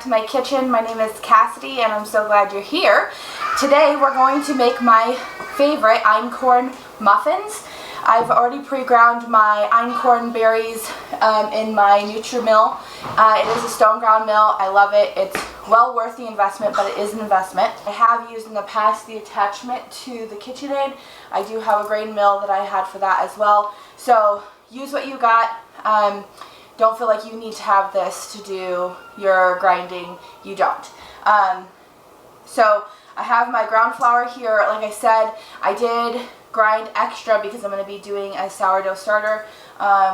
to my kitchen. My name is Cassidy and I'm so glad you're here. Today we're going to make my favorite Einkorn muffins. I've already pre-ground my Einkorn berries in my Nutri-Mill. It is a stone ground mill. I love it. It's well worth the investment, but it is an investment. I have used in the past the attachment to the KitchenAid. I do have a grain mill that I had for that as well. So use what you got. Don't feel like you need to have this to do your grinding. You don't. So I have my ground flour here. Like I said, I did grind extra because I'm going to be doing a sourdough starter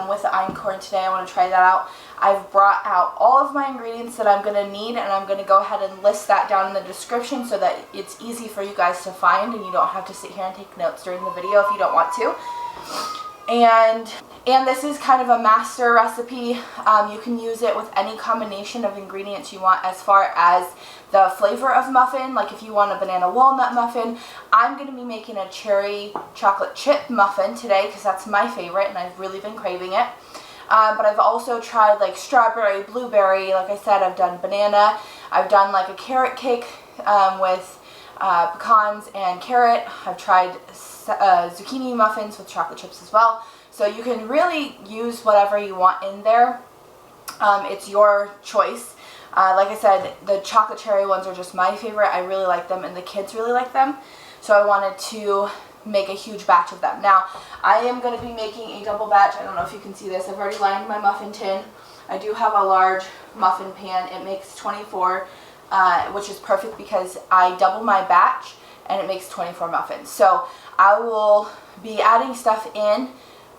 with the Einkorn today. I want to try that out. I've brought out all of my ingredients that I'm going to need, and I'm going to go ahead and list that down in the description so that it's easy for you guys to find and you don't have to sit here and take notes during the video if you don't want to. And this is kind of a master recipe. You can use it with any combination of ingredients you want as far as the flavor of muffin. Like if you want a banana walnut muffin, I'm going to be making a cherry chocolate chip muffin today because that's my favorite and I've really been craving it. But I've also tried like strawberry, blueberry, like I said, I've done banana. I've done like a carrot cake with pecans and carrot. I've tried zucchini muffins with chocolate chips as well. So you can really use whatever you want in there. It's your choice. Like I said, the chocolate cherry ones are just my favorite. I really like them and the kids really like them. So I wanted to make a huge batch of them. Now, I am going to be making a double batch. I don't know if you can see this. I've already lined my muffin tin. I do have a large muffin pan. It makes 24, which is perfect because I double my batch and it makes 24 muffins. So I will be adding stuff in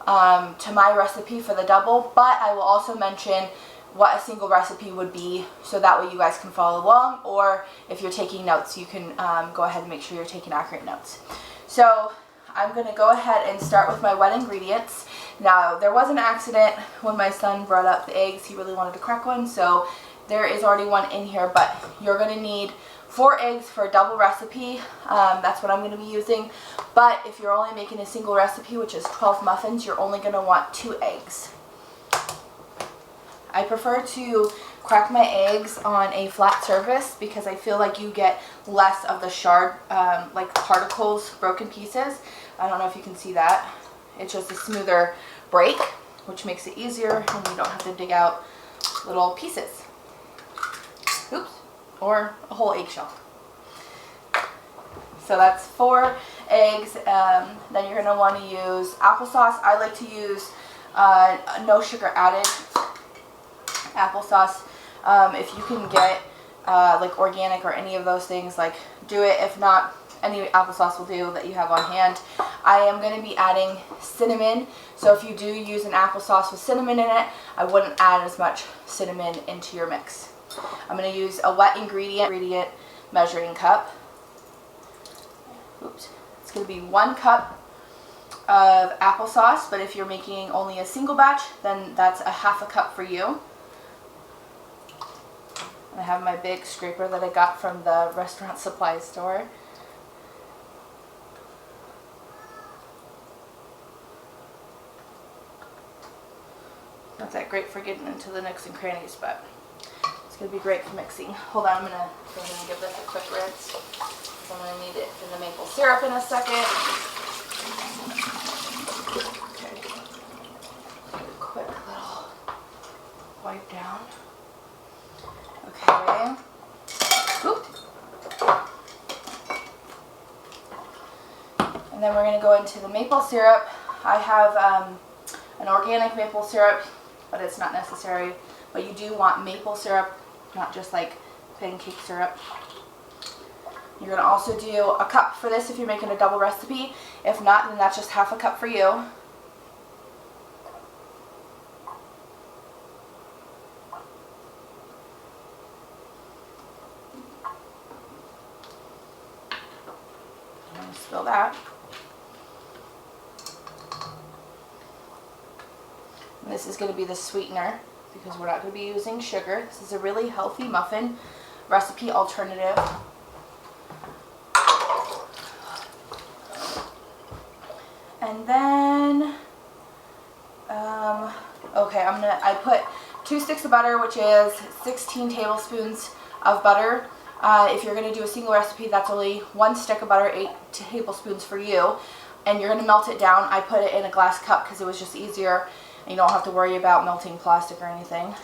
to my recipe for the double, but I will also mention what a single recipe would be so that way you guys can follow along, or if you're taking notes you can go ahead and make sure you're taking accurate notes. So I'm going to go ahead and start with my wet ingredients. Now there was an accident when my son brought up the eggs. He really wanted to crack one, so there is already one in here, but you're going to need 4 eggs for a double recipe. That's what I'm going to be using. But if you're only making a single recipe, which is 12 muffins, you're only going to want 2 eggs. I prefer to crack my eggs on a flat surface because I feel like you get less of the shard, like particles, broken pieces. I don't know if you can see that. It's just a smoother break, which makes it easier and you don't have to dig out little pieces. Oops. Or a whole eggshell. So that's 4 eggs. Then you're going to want to use applesauce. I like to use no sugar added applesauce. If you can get like organic or any of those things, like do it. If not, any applesauce will do that you have on hand. I am going to be adding cinnamon. So if you do use an applesauce with cinnamon in it, I wouldn't add as much cinnamon into your mix. I'm going to use a wet ingredient measuring cup. Oops. It's going to be 1 cup of applesauce, but if you're making only a single batch, then that's a ½ cup for you. And I have my big scraper that I got from the restaurant supply store. Not that great for getting into the nooks and crannies, but it's going to be great for mixing. Hold on, I'm going to go ahead and give this a quick rinse. I'm going to need it in the maple syrup in a second. Okay. Do a quick little wipe down. Okay. Oop. And then we're going to go into the maple syrup. I have an organic maple syrup, but it's not necessary. But you do want maple syrup, not just like pancake syrup. You're going to also do a cup for this if you're making a double recipe. If not, then that's just ½ cup for you. I'm going to spill that. And this is going to be the sweetener, because we're not going to be using sugar. This is a really healthy muffin recipe alternative. And then, okay, I put 2 sticks of butter, which is 16 tablespoons of butter. If you're going to do a single recipe, that's only 1 stick of butter, 8 tablespoons for you. And you're going to melt it down. I put it in a glass cup because it was just easier. And you don't have to worry about melting plastic or anything.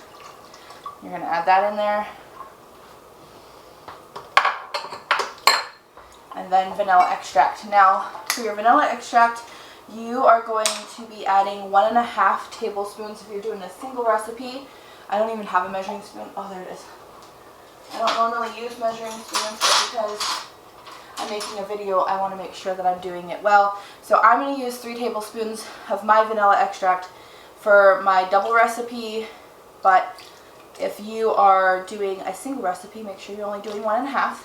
You're going to add that in there. And then vanilla extract. Now, for your vanilla extract, you are going to be adding 1.5 tablespoons if you're doing a single recipe. I don't even have a measuring spoon. Oh, there it is. I don't normally use measuring spoons, but because I'm making a video, I want to make sure that I'm doing it well. So I'm going to use 3 tablespoons of my vanilla extract for my double recipe, but if you are doing a single recipe, make sure you're only doing 1.5.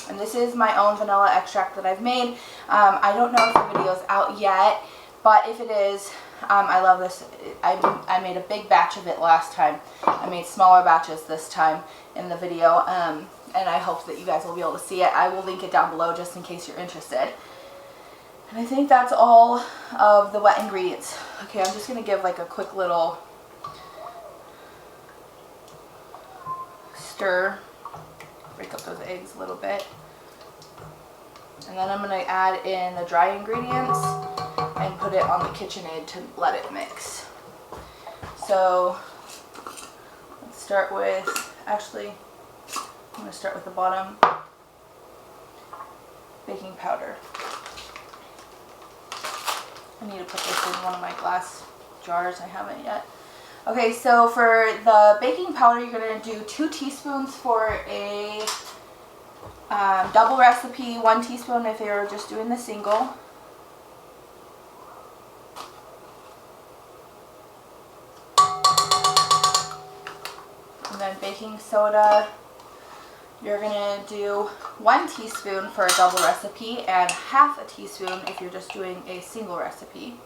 And this is my own vanilla extract that I've made. I don't know if the video is out yet, but if it is, I love this. I made a big batch of it last time. I made smaller batches this time in the video, and I hope that you guys will be able to see it. I will link it down below just in case you're interested. And I think that's all of the wet ingredients. Okay, I'm just going to give like a quick little stir. Break up those eggs a little bit. And then I'm going to add in the dry ingredients and put it on the KitchenAid to let it mix. So let's start with, actually, I'm going to start with the bottom. Baking powder. I need to put this in one of my glass jars. I haven't yet. Okay, so for the baking powder, you're going to do 2 teaspoons for a double recipe, 1 teaspoon if you're just doing the single. And then baking soda, you're going to do 1 teaspoon for a double recipe and 1/2 teaspoon if you're just doing a single recipe.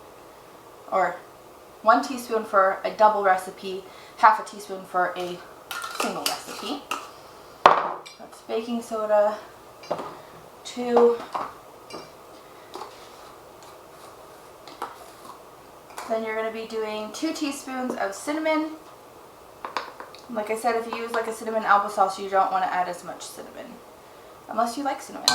Or 1 teaspoon for a double recipe, 1/2 teaspoon for a single recipe. That's baking soda. 2. Then you're going to be doing 2 teaspoons of cinnamon. Like I said, if you use like a cinnamon applesauce, you don't want to add as much cinnamon. Unless you like cinnamon.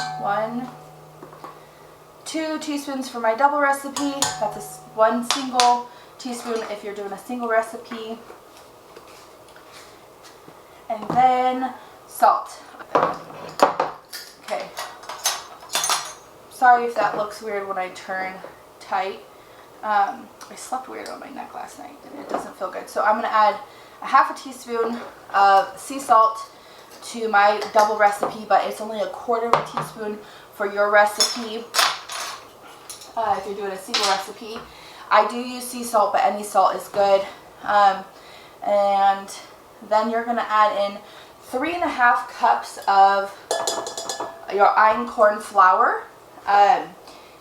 2 teaspoons for my double recipe. That's 1 single teaspoon if you're doing a single recipe. And then salt. Okay. Sorry if that looks weird when I turn tight. I slept weird on my neck last night and it doesn't feel good. So I'm going to add 1/2 teaspoon of sea salt to my double recipe, but it's only 1/4 teaspoon for your recipe if you're doing a single recipe. I do use sea salt, but any salt is good. And then you're going to add in 3.5 cups of your Einkorn flour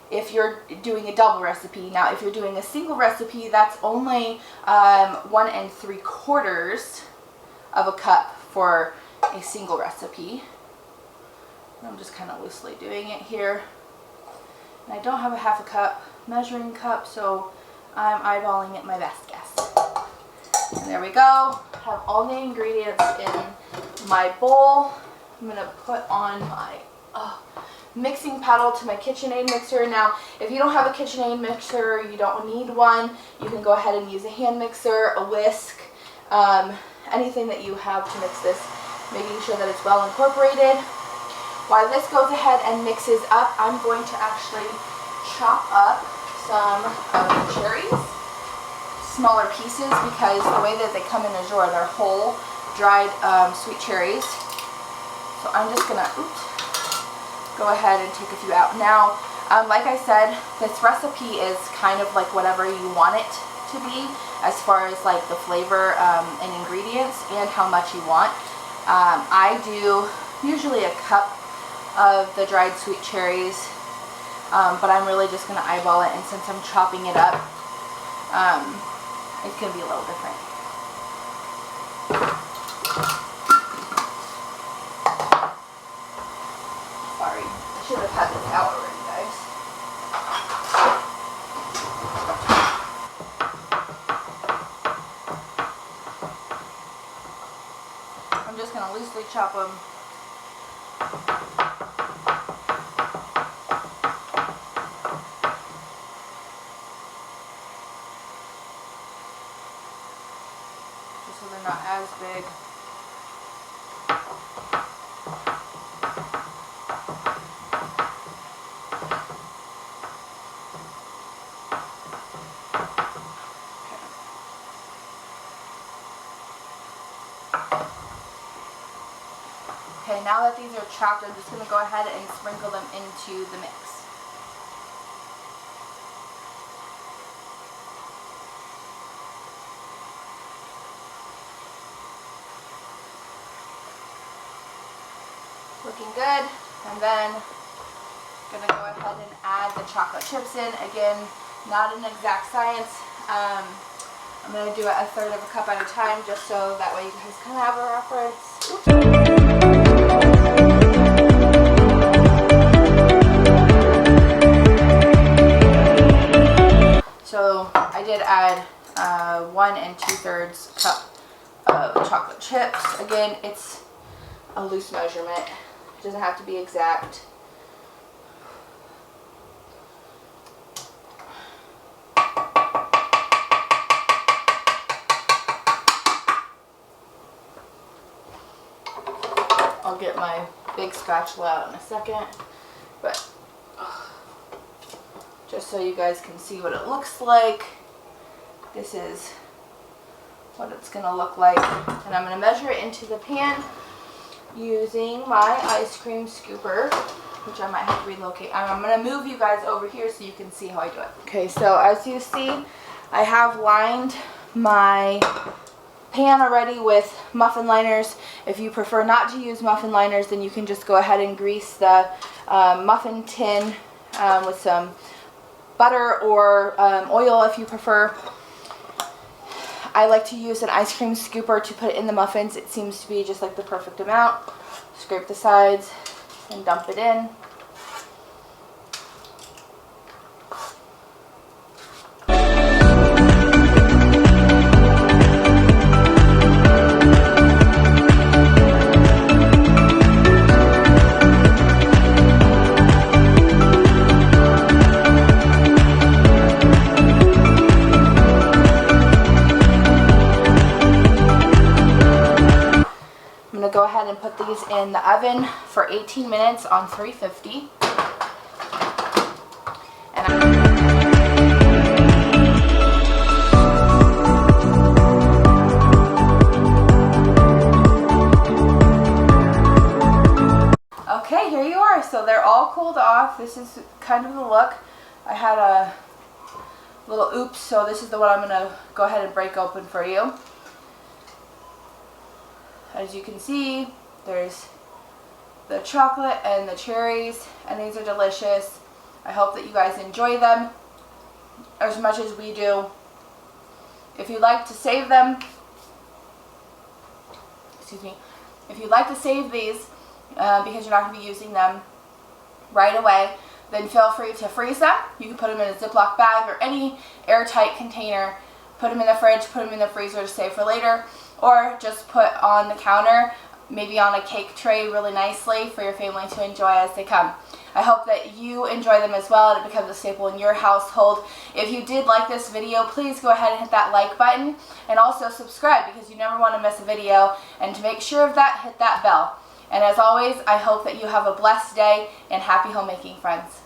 if you're doing a double recipe. Now, if you're doing a single recipe, that's only 1 3/4 of a cup for a single recipe. I'm just kind of loosely doing it here. And I don't have a 1/2 cup measuring cup, so I'm eyeballing it my best guess. And there we go. I have all the ingredients in my bowl. I'm going to put on my mixing paddle to my KitchenAid mixer. Now, if you don't have a KitchenAid mixer, you don't need one. You can go ahead and use a hand mixer, a whisk, anything that you have to mix this, making sure that it's well incorporated. While this goes ahead and mixes up, I'm going to actually chop up some cherries, smaller pieces, because the way that they come in a jar, they're whole, dried sweet cherries. So I'm just going to, go ahead and take a few out. Now, like I said, this recipe is kind of like whatever you want it to be as far as like the flavor and ingredients and how much you want. I do usually a cup of the dried sweet cherries, but I'm really just going to eyeball it, and since I'm chopping it up, it's going to be a little different. Sorry, I should have had this out already, guys. I'm just going to loosely chop them. Just so they're not as big. Okay, now that these are chopped, I'm just going to go ahead and sprinkle them into the mix. Looking good. And then I'm going to go ahead and add the chocolate chips in. Again, not an exact science. I'm going to do it a third of a cup at a time just so that way you guys can have a reference. So I did add 1 2/3 cup of chocolate chips. Again, it's a loose measurement. It doesn't have to be exact. I'll get my big spatula out in a second, but just so you guys can see what it looks like, this is what it's going to look like. And I'm going to measure it into the pan using my ice cream scooper, which I might have to relocate. I'm going to move you guys over here so you can see how I do it. Okay, so as you see, I have lined my pan already with muffin liners. If you prefer not to use muffin liners, then you can just go ahead and grease the muffin tin with some butter or oil if you prefer. I like to use an ice cream scooper to put it in the muffins. It seems to be just like the perfect amount. Scrape the sides and dump it in. Go ahead and put these in the oven for 18 minutes on 350. Okay, here you are. So they're all cooled off. This is kind of the look. I had a little oops, so this is the one I'm going to go ahead and break open for you. As you can see, there's the chocolate and the cherries, and these are delicious. I hope that you guys enjoy them as much as we do. If you'd like to save them, if you'd like to save these because you're not going to be using them right away, then feel free to freeze them. You can put them in a Ziploc bag or any airtight container. Put them in the fridge, put them in the freezer to save for later, or just put on the counter, maybe on a cake tray really nicely for your family to enjoy as they come. I hope that you enjoy them as well and it becomes a staple in your household. If you did like this video, please go ahead and hit that like button and also subscribe because you never want to miss a video. And to make sure of that, hit that bell. And as always, I hope that you have a blessed day and happy homemaking, friends.